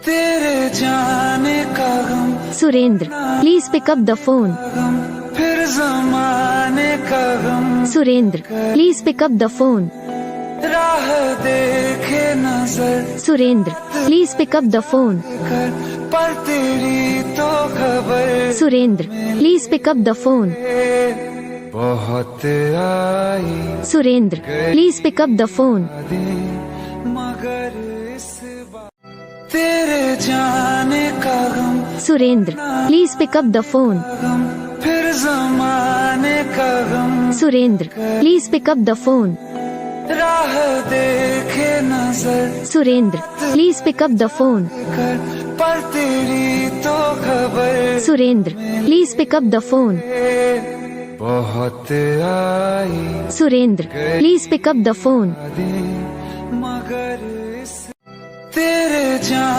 तेरे जाने का गम Surendra, please pick up the phone. फिर जमाने का गम Surendra, please pick up the phone. राह देखे नजर Surendra, please pick up the phone. कर पर तेरी तो खबर Surendra, please pick up the phone. बहुत आई Surendra, please pick up the phone. मगर इस बार तेरे जाने का गम Surendra, please pick up the phone. फिर जमाने का गम Surendra, please pick up the phone. राह देखे नजर Surendra, please pick up the phone. कर पर तेरी तो खबर Surendra, please pick up the phone. बहुत आई Surendra, please pick up the phone. मगर इस तेरे जान